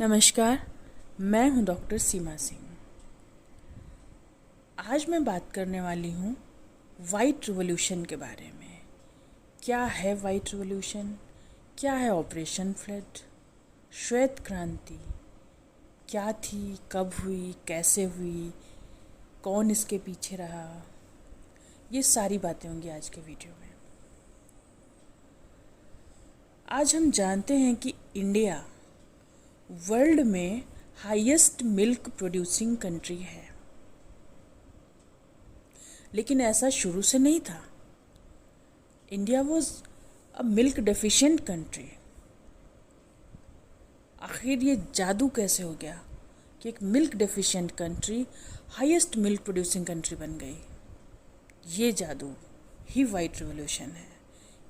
नमस्कार, मैं हूं डॉक्टर सीमा सिंह। आज मैं बात करने वाली हूं वाइट रिवॉल्यूशन के बारे में। क्या है वाइट रिवॉल्यूशन? क्या है ऑपरेशन फ्लड? श्वेत क्रांति क्या थी, कब हुई, कैसे हुई, कौन इसके पीछे रहा? ये सारी बातें होंगी आज के वीडियो में। आज हम जानते हैं कि इंडिया वर्ल्ड में हाईएस्ट मिल्क प्रोड्यूसिंग कंट्री है, लेकिन ऐसा शुरू से नहीं था। India was a milk deficient country. आखिर ये जादू कैसे हो गया कि एक milk deficient country highest milk producing country बन गई? ये जादू ही वाइट रिवॉल्यूशन है।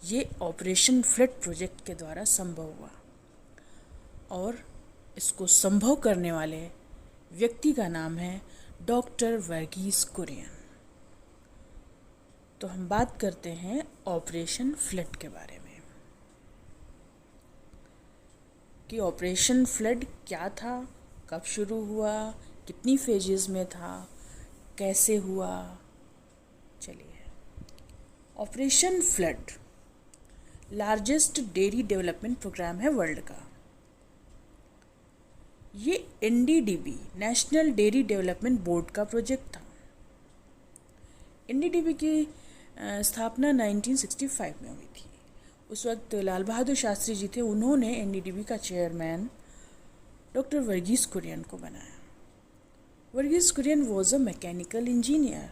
ये ऑपरेशन फ्लड प्रोजेक्ट के द्वारा संभव हुआ और इसको संभव करने वाले व्यक्ति का नाम है डॉक्टर वर्गीस कुरियन। तो हम बात करते हैं ऑपरेशन फ्लड के बारे में कि ऑपरेशन फ्लड क्या था, कब शुरू हुआ, कितनी फेजेस में था, कैसे हुआ। चलिए, operation flood largest dairy development programme है वर्ल्ड का। ये NDDB national dairy development board का प्रोजेक्ट था। एनडीडीबी की स्थापना 1965 में हुई थी। उस वक्त लाल बहादुर शास्त्री जी थे। उन्होंने एनडीडीबी का चेयरमैन डॉक्टर वर्गीस कुरियन को बनाया। Verghese Kurien was a mechanical engineer,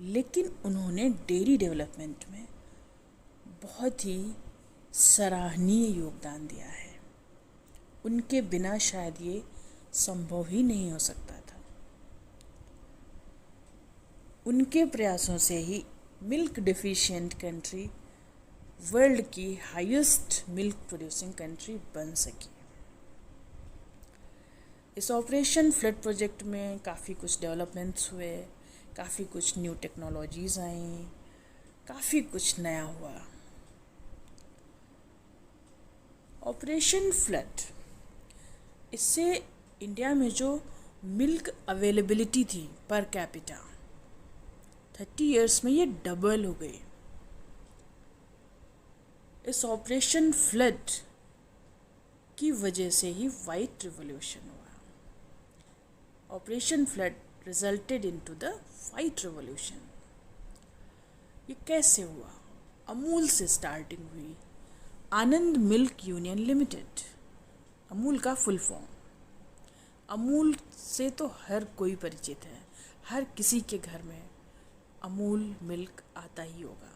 लेकिन उन्होंने डेयरी डेवलपमेंट में बहुत ही सराहनीय योगदान दिया है। उनके बिना शायद ये संभव ही नहीं हो सकता था। उनके प्रयासों से ही मिल्क डेफिशिएंट कंट्री वर्ल्ड की हाईएस्ट मिल्क प्रोड्यूसिंग कंट्री बन सकी। इस ऑपरेशन फ्लड प्रोजेक्ट में काफ़ी कुछ डेवलपमेंट्स हुए, काफ़ी कुछ न्यू टेक्नोलॉजीज़ आई, काफ़ी कुछ नया हुआ। ऑपरेशन फ्लड, इससे इंडिया में जो मिल्क अवेलेबिलिटी थी पर कैपिटा 30 इयर्स में ये डबल हो गई। इस ऑपरेशन फ्लड की वजह से ही वाइट रिवॉल्यूशन हुआ। Operation flood resulted into the white revolution. ये कैसे हुआ? अमूल से स्टार्टिंग हुई। आनंद मिल्क यूनियन लिमिटेड, अमूल का फुल फॉर्म। अमूल से तो हर कोई परिचित है, हर किसी के घर में अमूल मिल्क आता ही होगा।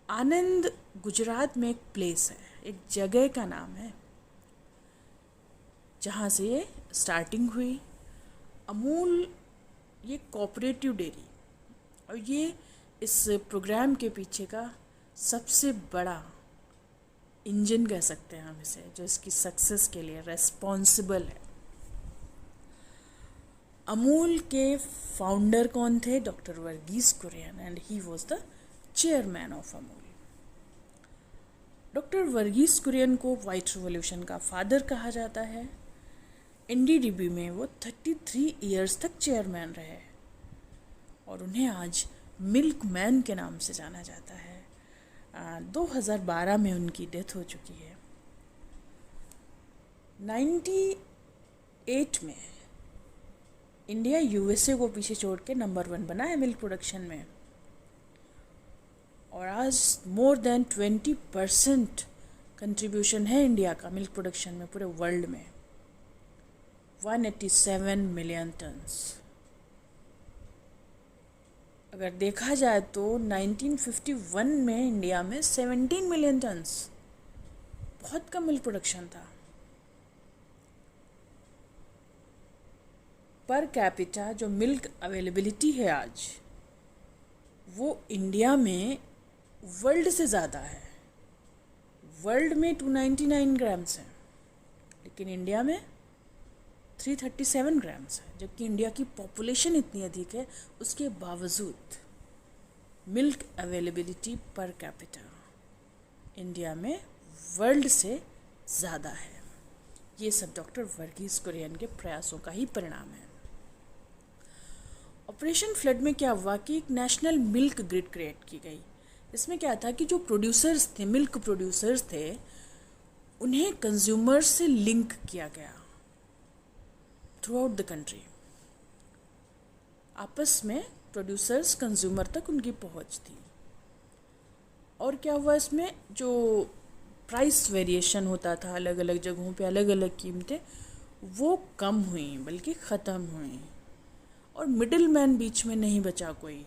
आनंद गुजरात में एक प्लेस है, एक जगह का नाम है जहाँ से ये स्टार्टिंग हुई। अमूल ये कोऑपरेटिव डेयरी, और ये इस प्रोग्राम के पीछे का सबसे बड़ा इंजन कह सकते हैं हम इसे, जो इसकी सक्सेस के लिए रेस्पॉन्सिबल है। अमूल के फाउंडर कौन थे? Doctor Verghese Kurien, and he was the chairman of Amul. Doctor Verghese Kurien को वाइट रिवॉल्यूशन का फादर कहा जाता है। एनडीडीबी में वो 33 इयर्स तक चेयरमैन रहे और उन्हें आज मिल्क मैन के नाम से जाना जाता है। 2012 में उनकी डेथ हो चुकी है। 98 में इंडिया यूएसए को पीछे छोड़ के नंबर 1 बना है मिल्क प्रोडक्शन में, और आज मोर देन 20% कंट्रीब्यूशन है इंडिया का मिल्क प्रोडक्शन में पूरे वर्ल्ड में। 187 मिलियन टन्स। अगर देखा जाए तो 1951 में इंडिया में 17 मिलियन टन्स, बहुत कम मिल्क प्रोडक्शन था। पर कैपिटा जो मिल्क अवेलेबिलिटी है आज, वो इंडिया में वर्ल्ड से ज़्यादा है। वर्ल्ड में 299 ग्राम्स हैं, लेकिन इंडिया में 337 ग्राम्स है। जबकि इंडिया की पॉपुलेशन इतनी अधिक है, उसके बावजूद milk availability per capita India में वर्ल्ड से ज़्यादा है। ये सब डॉक्टर वर्गीस कुरियन के प्रयासों का ही परिणाम है। ऑपरेशन फ्लड में क्या हुआ कि एक नेशनल मिल्क ग्रिड क्रिएट की गई। इसमें क्या था कि जो प्रोड्यूसर्स थे, मिल्क प्रोड्यूसर्स थे, उन्हें कंज्यूमर्स से लिंक किया गया थ्रू आउट द कंट्री। आपस में प्रोड्यूसर्स कंज्यूमर तक उनकी पहुंच थी। और क्या हुआ, इसमें जो प्राइस वेरिएशन होता था अलग अलग जगहों पे, अलग अलग कीमतें, वो कम हुई बल्कि ख़त्म हुई, और मिडिल मैन बीच में नहीं बचा कोई।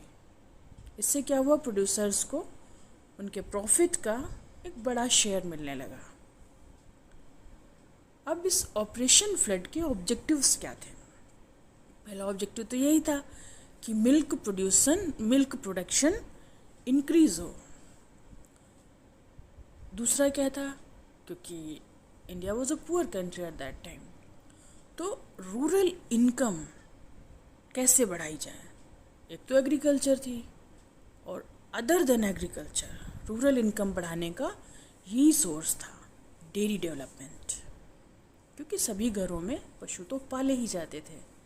इससे क्या हुआ, प्रोड्यूसर्स को उनके प्रॉफिट का एक बड़ा शेयर मिलने लगा। अब इस ऑपरेशन फ्लड के ऑब्जेक्टिव्स क्या थे? पहला ऑब्जेक्टिव तो यही था कि मिल्क प्रोडक्शन इंक्रीज हो। दूसरा क्या था, क्योंकि India was a poor country at that time, तो रूरल इनकम कैसे बढ़ाई जाए। एक तो एग्रीकल्चर थी, और other than agriculture rural income बढ़ाने का यही सोर्स था डेयरी डेवलपमेंट, क्योंकि सभी घरों में पशु तो पाले ही जाते थे।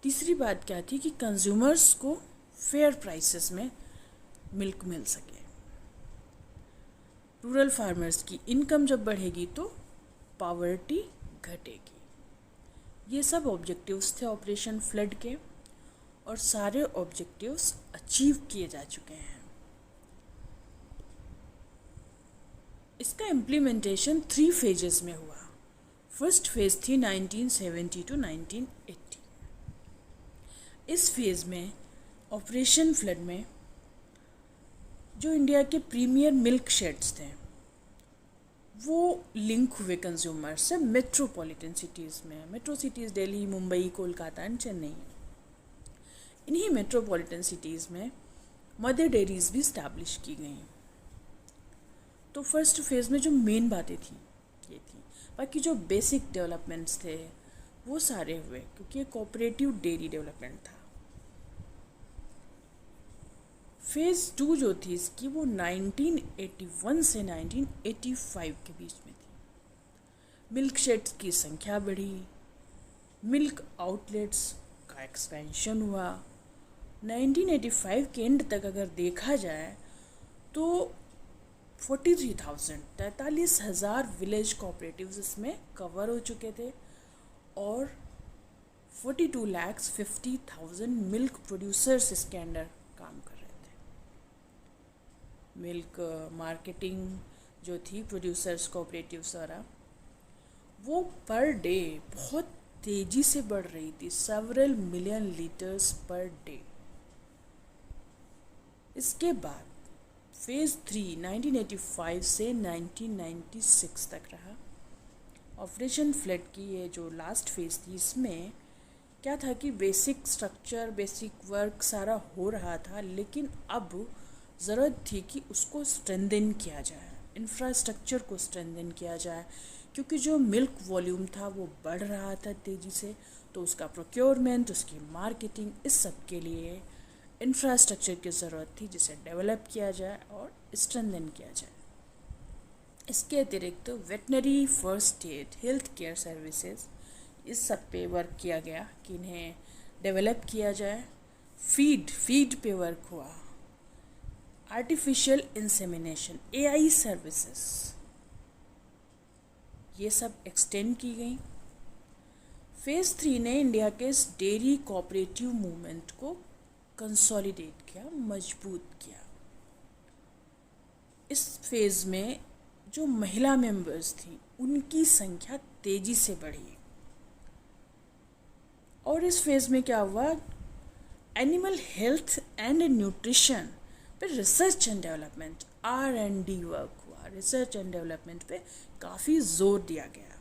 तीसरी बात क्या थी कि कंज्यूमर्स को फेयर प्राइसेस में मिल्क मिल सके। रूरल फार्मर्स की इनकम जब बढ़ेगी तो पॉवर्टी घटेगी। ये सब ऑब्जेक्टिव्स थे ऑपरेशन फ्लड के, और सारे ऑब्जेक्टिव्स अचीव किए जा चुके हैं। इसका इम्प्लीमेंटेशन 3 फेजेस में हुआ। फर्स्ट फेज थी 1970 टू 1980। इस फेज में ऑपरेशन फ्लड में जो इंडिया के प्रीमियर मिल्क शेड्स थे वो लिंक हुए कंज्यूमर से मेट्रोपॉलिटन सिटीज़ में। Metro cities Delhi, Mumbai, Kolkata and Chennai. इन्हीं मेट्रोपॉलिटन सिटीज़ में मदर डेयरीज भी इस्टेब्लिश की गई। तो फर्स्ट फेज़ में जो मेन बातें थी ये थी। बाकी जो बेसिक डेवलपमेंट्स थे वो सारे हुए, क्योंकि ये कोऑपरेटिव डेयरी डेवलपमेंट था। फेज़ 2 जो थी इसकी वो 1981 से 1985 के बीच में थी। मिल्क शेड्स की संख्या बढ़ी, मिल्क आउटलेट्स का एक्सपेंशन हुआ। 1985 के एंड तक अगर देखा जाए तो 43,000 विलेज कोऑपरेटिव्स इसमें कवर हो चुके थे, और 42,50,000 मिल्क प्रोड्यूसर्स इसके अंडर काम कर रहे थे। मिल्क मार्केटिंग जो थी प्रोड्यूसर्स कोऑपरेटिव्स द्वारा, वो पर डे बहुत तेज़ी से बढ़ रही थी, several million litres per day. इसके बाद फेज़ 3 1985 से 1996 तक रहा। ऑपरेशन फ्लड की ये जो लास्ट फेज़ थी, इसमें क्या था कि बेसिक स्ट्रक्चर, बेसिक वर्क सारा हो रहा था, लेकिन अब ज़रूरत थी कि उसको स्ट्रेंथन किया जाए, इंफ्रास्ट्रक्चर को स्ट्रेंथन किया जाए, क्योंकि जो मिल्क वॉल्यूम था वो बढ़ रहा था तेज़ी से। तो उसका प्रोक्योरमेंट, उसकी मार्केटिंग, इस सब के लिए इंफ्रास्ट्रक्चर की ज़रूरत थी, जिसे डेवलप किया जाए और स्ट्रेंथन किया जाए। इसके अतिरिक्त veterinary, first aid, health care services, इस सब पे वर्क किया गया कि इन्हें डेवलप किया जाए। फीड पे वर्क हुआ। आर्टिफिशियल इंसेमिनेशन, एआई सर्विसेज, ये सब एक्सटेंड की गई। फेज़ 3 ने इंडिया के इस डेयरी कोऑपरेटिव मूवमेंट को कंसोलिडेट किया, मजबूत किया। इस फेज़ में जो महिला मेंबर्स थी उनकी संख्या तेज़ी से बढ़ी, और इस फेज़ में क्या हुआ, एनिमल हेल्थ एंड न्यूट्रिशन पे research and development, R&D work हुआ। रिसर्च एंड डेवलपमेंट पे काफ़ी जोर दिया गया।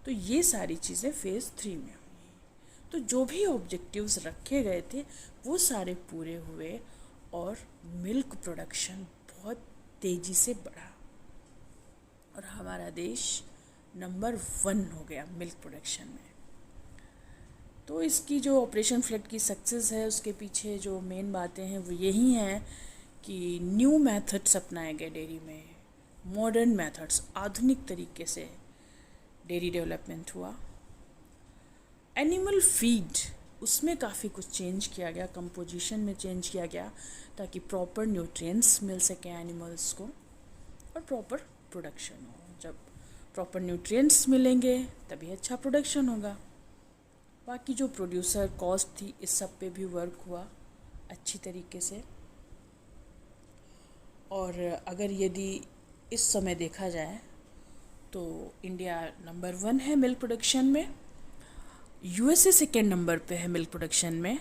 तो ये सारी चीज़ें फेज़ 3 में हुई। तो जो भी ऑब्जेक्टिव्स रखे गए थे वो सारे पूरे हुए, और मिल्क प्रोडक्शन बहुत तेज़ी से बढ़ा, और हमारा देश नंबर 1 हो गया मिल्क प्रोडक्शन में। तो इसकी जो ऑपरेशन फ्लड की सक्सेस है उसके पीछे जो मेन बातें हैं वो यही हैं कि न्यू मेथड्स अपनाए गए डेयरी में, मॉडर्न मेथड्स, आधुनिक तरीके से डेयरी डेवलपमेंट हुआ। एनिमल फीड, उसमें काफ़ी कुछ चेंज किया गया, कंपोजिशन में चेंज किया गया ताकि प्रॉपर न्यूट्रिएंट्स मिल सके एनिमल्स को और प्रॉपर प्रोडक्शन हो। जब प्रॉपर न्यूट्रिएंट्स मिलेंगे तभी अच्छा प्रोडक्शन होगा। बाकी जो प्रोड्यूसर कॉस्ट थी, इस सब पे भी वर्क हुआ अच्छी तरीके से। और अगर यदि इस समय देखा जाए तो इंडिया नंबर 1 है मिल्क प्रोडक्शन में, यूएसए सेकेंड नंबर पे है मिल्क प्रोडक्शन में,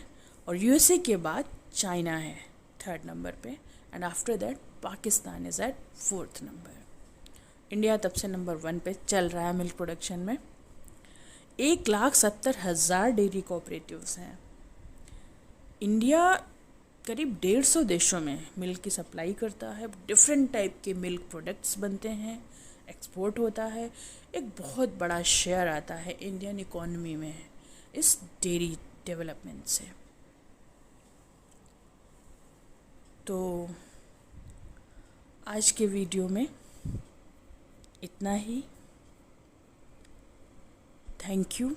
और यूएसए के बाद चाइना है थर्ड नंबर पे, and after that Pakistan is at 4th number. India तब से नंबर 1 पे चल रहा है मिल्क प्रोडक्शन में। 1,70,000 डेयरी कोऑपरेटिव्स हैं। इंडिया करीब 150 देशों में मिल्क की सप्लाई करता है। डिफरेंट टाइप के मिल्क प्रोडक्ट्स बनते हैं, एक्सपोर्ट होता है। एक बहुत बड़ा शेयर आता है इंडियन इकोनॉमी में इस डेयरी डेवलपमेंट से। तो आज के वीडियो में इतना ही। Thank you.